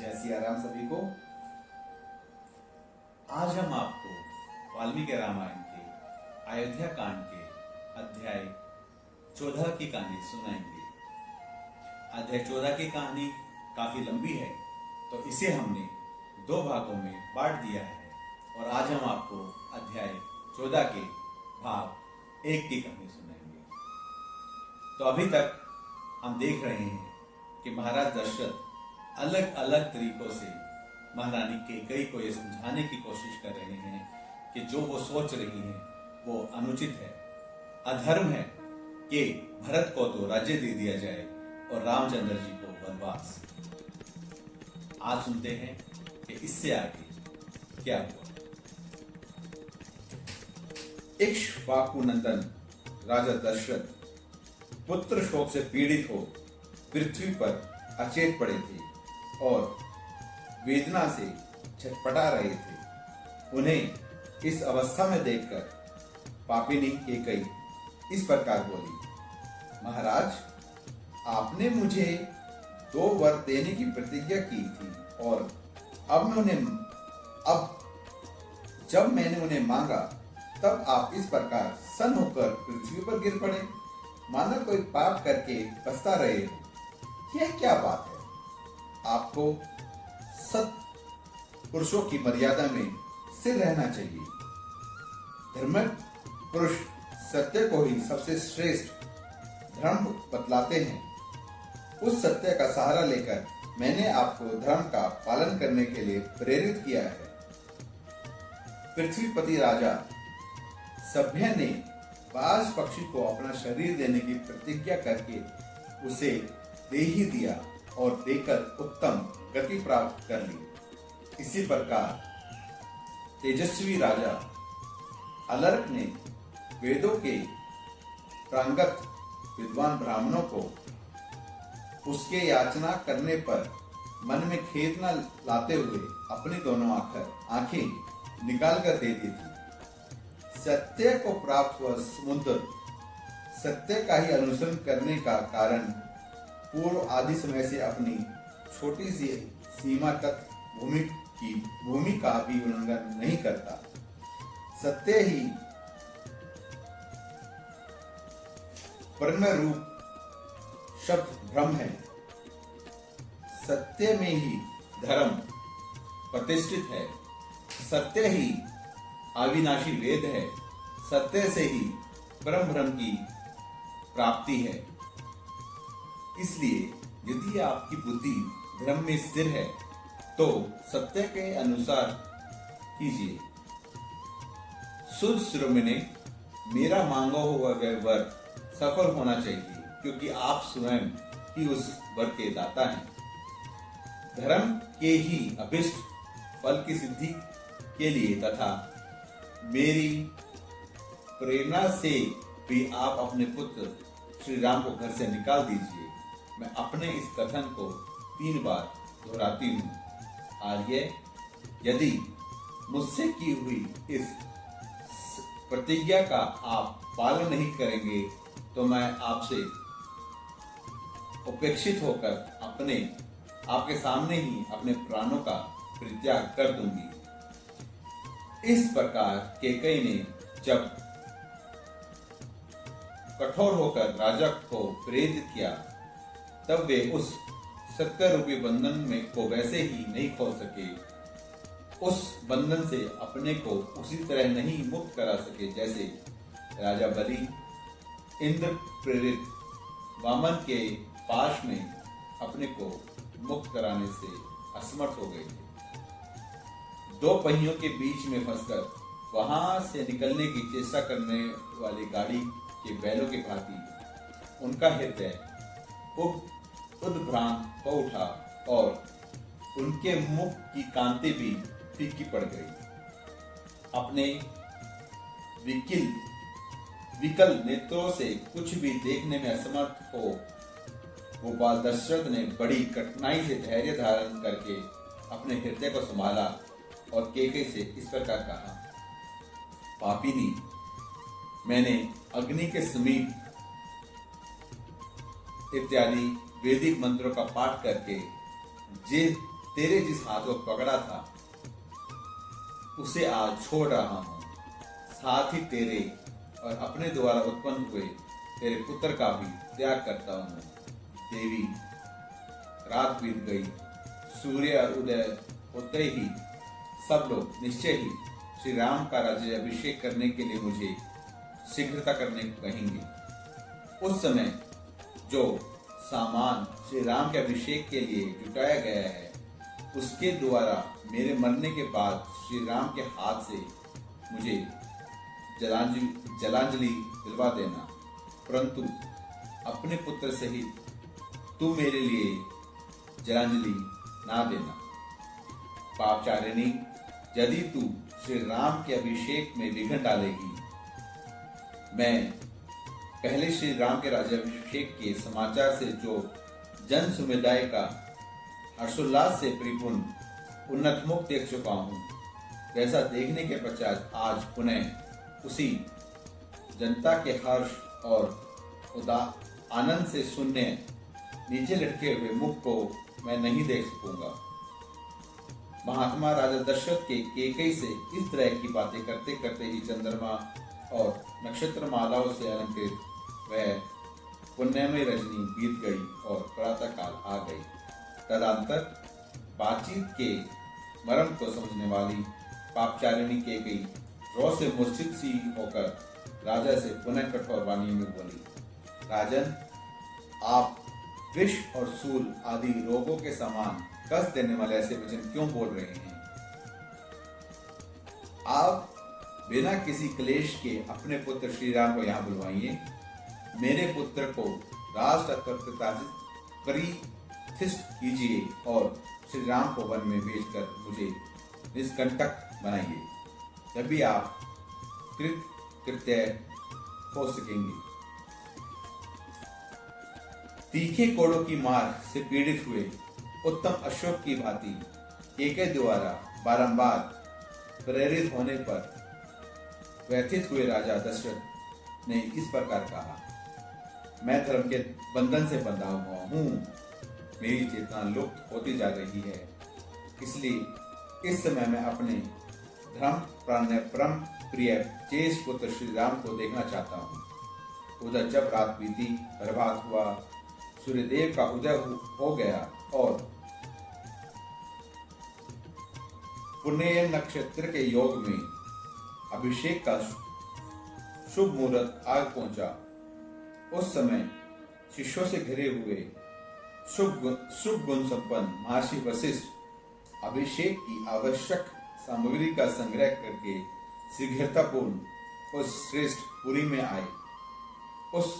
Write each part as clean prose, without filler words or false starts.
जय सिया राम सभी को। आज हम आपको वाल्मीकि रामायण के अयोध्या कांड के अध्याय 14 की कहानी सुनाएंगे। अध्याय 14 की कहानी काफी लंबी है, तो इसे हमने 2 भागों में बांट दिया है और आज हम आपको अध्याय 14 के भाग 1 की कहानी सुनाएंगे। तो अभी तक हम देख रहे हैं कि महाराज दशरथ अलग अलग तरीकों से महारानी कैकेयी को यह समझाने की कोशिश कर रहे हैं कि जो वो सोच रही है वो अनुचित है, अधर्म है कि भरत को तो राज्य दे दिया जाए और रामचंद्र जी को वनवास। आज सुनते हैं कि इससे आगे क्या हुआ। इक्ष्वाकुनंदन राजा दशरथ पुत्र शोक से पीड़ित हो पृथ्वी पर अचेत पड़े थे और वेदना से छटपटा रहे थे। उन्हें इस अवस्था में देखकर पापिनी कैकेयी इस प्रकार बोली, महाराज, आपने मुझे 2 वर देने की प्रतिज्ञा की थी और जब मैंने उन्हें मांगा तब आप इस प्रकार सन्न होकर पृथ्वी पर गिर पड़े, मानो कोई पाप करके पछता रहे हो। यह क्या बात है? आपको सत पुरुषों की मर्यादा में स्थिर रहना चाहिए। धर्म पुरुष सत्य को ही सबसे श्रेष्ठ धर्म बतलाते हैं। उस सत्य का सहारा लेकर मैंने आपको धर्म का पालन करने के लिए प्रेरित किया है। पृथ्वीपति राजा सभ्य ने बाज पक्षी को अपना शरीर देने की प्रतिज्ञा करके उसे दे ही दिया और देकर उत्तम गति प्राप्त कर ली। इसी प्रकार तेजस्वी राजा अलर्क ने वेदों के प्रांगत विद्वान ब्राह्मणों को उसके याचना करने पर मन में खेद न लाते हुए अपनी दोनों आंखें निकाल कर दे दी थी। सत्य को प्राप्त हुआ समुद्र सत्य का ही अनुसरण करने का कारण पूर्व आदि समय से अपनी छोटी सी सीमा तक भूमि का भी उल्लंघन नहीं करता। सत्य ही परम रूप शब्द भ्रम है। सत्य में ही धर्म प्रतिष्ठित है। सत्य ही अविनाशी वेद है। सत्य से ही परम भ्रम की प्राप्ति है। इसलिए यदि आपकी बुद्धि धर्म में स्थिर है तो सत्य के अनुसार कीजिए। सुध शिरोमणि, मेरा मांगा हुआ वर सफल होना चाहिए, क्योंकि आप स्वयं ही उस वर के दाता हैं। धर्म के ही अभिष्ट फल की सिद्धि के लिए तथा मेरी प्रेरणा से भी आप अपने पुत्र श्री राम को घर से निकाल दीजिए। मैं अपने इस कथन को 3 बार दोहराती हूँ। आर्य, यदि मुझसे की हुई इस प्रतिज्ञा का आप पालन नहीं करेंगे तो मैं आपसे उपेक्षित होकर आपके सामने ही अपने प्राणों का परित्याग कर दूंगी। इस प्रकार कैकेयी ने जब कठोर होकर राजा को प्रेरित किया तब वे उस सत्य रूपी बंधन में को वैसे ही नहीं खोल सके। उस बंधन से अपने को उसी तरह नहीं मुक्त करा सके जैसे राजा बलि इंद्र प्रेरित वामन के पाश में अपने को मुक्त कराने से असमर्थ हो गए थे। 2 पहियों के बीच में फंसकर वहां से निकलने की चेष्टा करने वाली गाड़ी के बैलों के भांति उनका हृदय उद्भ्रांत हो उठा और उनके मुख की कांति भी फीकी पड़ गई। अपने विकल नेत्रों से कुछ भी देखने में असमर्थ हो गोपाल दशरथ ने बड़ी कठिनाई से धैर्य धारण करके अपने हृदय को संभाला और कैकेयी से इस प्रकार कहा, पापिनी, मैंने अग्नि के समीप इत्यादि वैदिक मंत्रों का पाठ करके तेरे जिस हाथ को पकड़ा था उसे आज छोड़ रहा हूं, साथ ही तेरे और अपने द्वारा उत्पन्न हुए तेरे पुत्र का भी त्याग करता हूं। देवी, रात बीत गई, सूर्य और उदय होते ही सब लोग निश्चय ही श्री राम का राज्याभिषेक करने के लिए मुझे शीघ्रता करने को कहेंगे। उस समय जो सामान श्री राम के अभिषेक के लिए जुटाया गया है उसके द्वारा मेरे मरने के बाद श्री राम के हाथ से मुझे जलांजलि दिलवा देना, परंतु अपने पुत्र सहित तू मेरे लिए जलांजलि ना देना। पापचारिणी, यदि तू श्री राम के अभिषेक में विघ्न डालेगी, मैं पहले श्री राम के राज्याभिषेक के समाचार से जो जन समुदाय का हर्षोल्लास से परिपूर्ण उन्नत मुख देख चुका हूँ, वैसा देखने के पश्चात आज पुनः उसी जनता के हर्ष और आनंद से शून्य नीचे लटके हुए मुख को मैं नहीं देख सकूंगा। महात्मा राजा दशरथ के केकई से इस तरह की बातें करते करते ही चंद्रमा और नक्षत्र मालाओं से अलंकृत वह पुण्यमय रजनी बीत गई और प्रातः काल आ गई। तदंतर बातचीत के मर्म को समझने वाली पापचारिणी केकई रोष से मूर्छित सी होकर राजा से पुनः कठोर वाणी में बोली, राजन, आप विष और सूल आदि रोगों के समान कष्ट देने वाले ऐसे वचन क्यों बोल रहे हैं? आप बिना किसी क्लेश के अपने पुत्र श्री राम को यहाँ बुलवाइए। मेरे पुत्र को राज प्रतिष्ठित कीजिए और श्री राम को वन में भेजकर मुझे निष्कंटक बनाइए, तभी आप कृत्य हो सकेंगे। तीखे कोड़ों की मार से पीड़ित हुए उत्तम अशोक की भांति केकई द्वारा बारंबार प्रेरित होने पर व्यथित हुए राजा दशरथ ने इस प्रकार कहा, मैं धर्म के बंधन से बंधा हुआ हूँ, मेरी चेतना लुप्त होती जा रही है, इसलिए इस समय मैं अपने धर्म परम प्रिय चेश पुत्र श्री राम को देखना चाहता हूँ। उधर जब रात बीती, प्रभात हुआ, सूर्यदेव का उदय हो गया और पुण्य नक्षत्र के योग में अभिषेक का शुभ मुहूर्त आग पहुंचा। उस समय शिष्यों से घिरे हुए शुभ गुण संपन्न महर्षि वशिष्ठ अभिषेक की आवश्यक सामग्री का संग्रह करके शीघ्रतापूर्ण उस श्रेष्ठ पुरी में आए। उस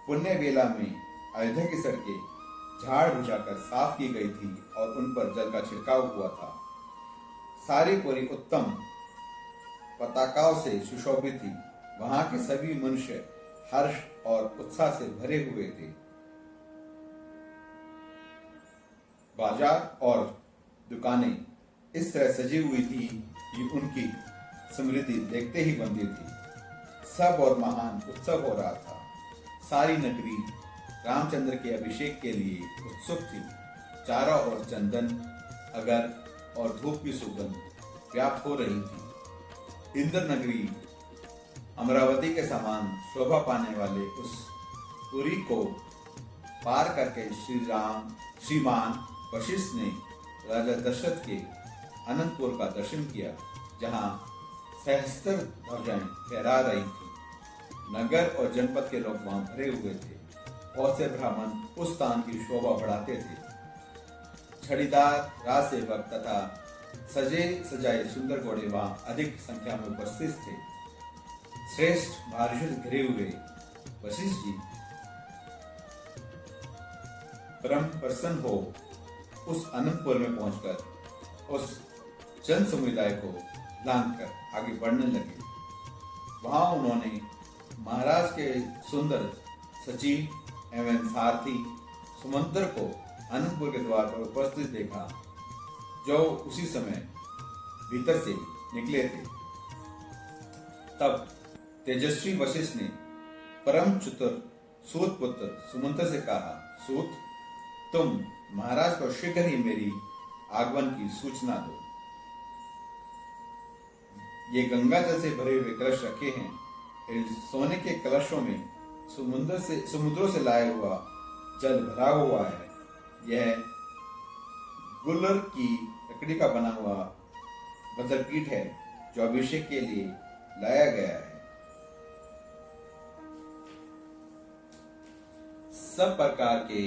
पुण्य बेला में अयोध्या की सड़कें झाड़ बुझाकर साफ की गई थी और उन पर जल का छिड़काव हुआ था। सारी पुरी उत्तम पताकाओं से सुशोभित थी। वहां के सभी मनुष्य हर्ष और उत्साह से भरे हुए थे। बाजार और दुकानें इस तरह सजी हुई थी कि उनकी समृद्धि देखते ही बनती थी। सब और महान उत्सव हो रहा था। सारी नगरी रामचंद्र के अभिषेक के लिए उत्सुक थी। चारों ओर चंदन, अगर और धूप की सुगंध व्याप्त हो रही थी। इंद्र नगरी अमरावती के समान शोभा पाने वाले उस पुरी को पार करके श्रीमान वशिष्ठ ने राजा दशरथ के अनंतपुर का दर्शन किया, जहां सहस्त्र ध्वजाएं फहरा रही थी। नगर और जनपद के लोग वहां भरे हुए थे। बहुत से ब्राह्मण उस स्थान की शोभा बढ़ाते थे। छड़ीदार राज सेवक तथा सजे सजाए सुंदर घोड़े वहां अधिक संख्या में उपस्थित थे। श्रेष्ठ महर्षि से घिरे हुए वशिष्ठ जी परम प्रसन्न हो उस अनंतपुर में पहुंचकर उस जन समुदाय को लांघकर आगे बढ़ने लगे। वहां उन्होंने महाराज के सुंदर सचिव एवं सारथी सुमंत्र को अनंतपुर के द्वार पर उपस्थित देखा, जो उसी समय भीतर से निकले थे। तब तेजस्वी वशिष्ठ ने परम चतुर सूत पुत्र सुमंत्र से कहा, सूत, तुम महाराज को शीघ्र ही मेरी आगमन की सूचना दो। ये गंगा जल से भरे हुए कलश रखे हैं। इन सोने के कलशों में समुद्रों से लाया हुआ जल भरा हुआ है। यह गुल्लर की लकड़ी का बना हुआ बदरपीठ है जो अभिषेक के लिए लाया गया है। सब प्रकार के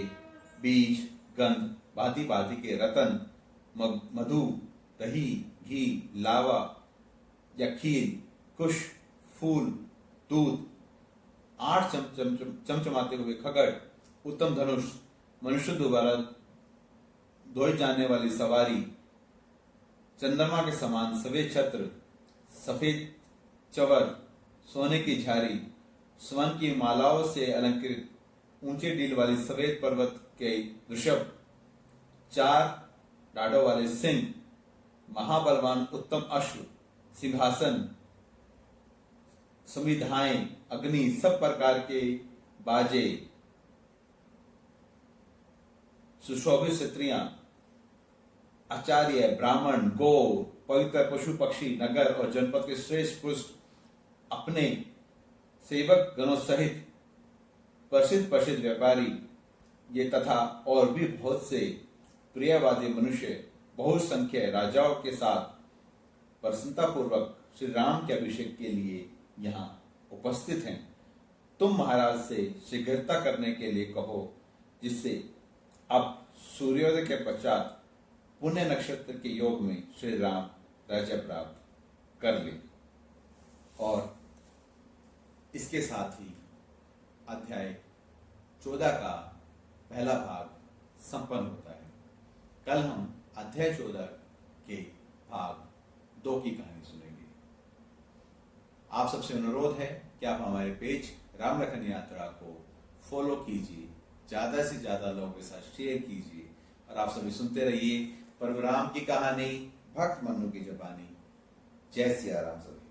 बीज, गंध, भांति भांति के रतन, मधु, दही, घी, लावा या खीर, कुश, फूल, दूध, 8 चमचमाते हुए खगड़, उत्तम धनुष, मनुष्य द्वारा धोई जाने वाली सवारी, चंद्रमा के समान सफेद छत्र, सफेद चवर, सोने की झारी, स्वर्ण की मालाओं से अलंकृत ऊंचे डील वाली सफेद पर्वत के वृषभ, 4 डाढ़ों वाले सिंह, महाबलवान उत्तम अश्व, सिंहासन, समिधाएं, अग्नि, सब प्रकार के बाजे, सुशोभित स्त्रियां, आचार्य, ब्राह्मण, गौ, पवित्र पशु पक्षी, नगर और जनपद के श्रेष्ठ पुरुष अपने सेवक गणों सहित प्रसिद्ध प्रसिद्ध व्यापारी, ये तथा और भी बहुत से प्रियवादी मनुष्य बहुत संख्या राजाओं के साथ प्रसन्नतापूर्वक श्री राम के अभिषेक के लिए यहाँ उपस्थित हैं। तुम महाराज से शीघ्रता करने के लिए कहो, जिससे अब सूर्योदय के पश्चात पुण्य नक्षत्र के योग में श्री राम राज्य प्राप्त कर ले। और इसके साथ ही अध्याय 14 का पहला भाग संपन्न होता है। कल हम अध्याय 14 के भाग 2 की कहानी सुनेंगे। आप सबसे अनुरोध है कि आप हमारे पेज राम लखन यात्रा को फॉलो कीजिए, ज्यादा से ज्यादा लोगों के साथ शेयर कीजिए और आप सभी सुनते रहिए प्रभु राम की कहानी, भक्त मन्नू की जबानी। जय सिया राम सभी।